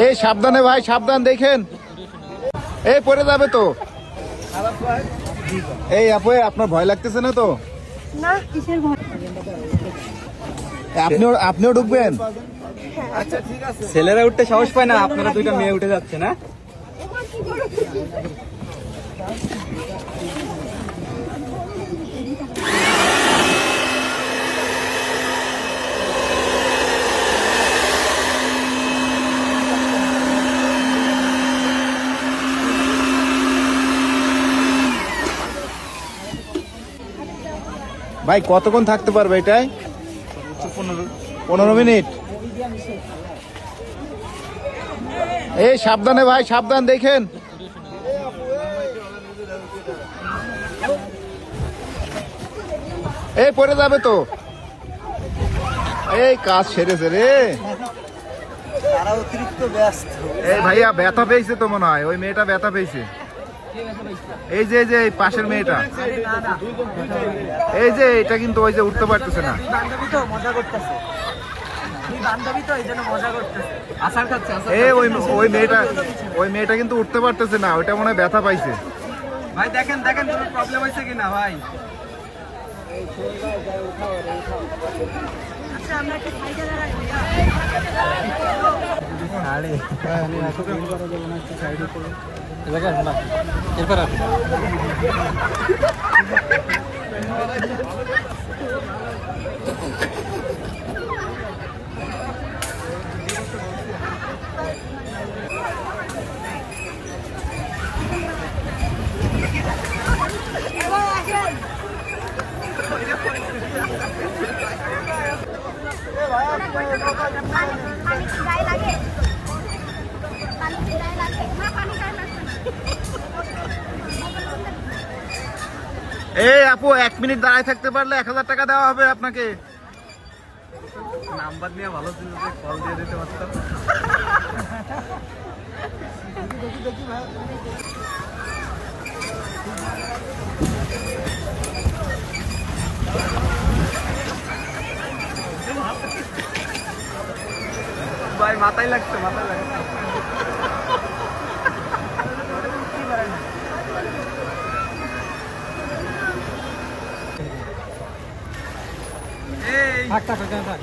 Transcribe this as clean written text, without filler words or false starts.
এই সাবধানে ভাই, সাবধান দেখেন, এই পড়ে যাবে তো। এই আপু, আপনার ভয় লাগতেছে না তো? না, কিসের ভয়? আপনিও ঢুকবেন? আচ্ছা ঠিক আছে। ছেলেরা উঠতে সাহস পায় না, আপনারা দুইটা মেয়ে উঠে যাচ্ছে না? ভাই কতক্ষণ থাকতে পারবে এটাই? 15 মিনিট। এই সাবধানে ভাই, সাবধান দেখেন। এই পড়ে যাবে তো। এই কাজ সেরেছে রে। তারা অতিরিক্ত ব্যস্ত। এই ভাইয়া ব্যথা পেয়েছে তো মনে হয়, ওই মেয়েটা ব্যথা পেয়েছে। এই যে এই পাশের মেয়েটা, এই যে এটা কিন্তু ওই যে উঠতে পারতেছে না। বান্ধবী তো মজা করতেছে, বান্ধবী তো এই জন্য মজা করতেছে, আসার খাচ্ছে। এই ওই মেয়েটা কিন্তু উঠতে পারতেছে না, ওইটা মনে হয় ব্যথা পাইছে। ভাই দেখেন দেখেন কোনো প্রবলেম হয়েছে কিনা ভাই। আচ্ছা, আমরা একটু সাইডে দাঁড়াই। এই আপু 1 মিনিট দাঁড়ায় থাকতে পারলে 1000 টাকা দেওয়া হবে আপনাকে। নাম্বার নিয়ে ভালো ছিল যে কল দিয়ে দিতে পারতাম। ভাই মাথায় লাগছে, মাথায় লাগছে। থাক থাক থাক।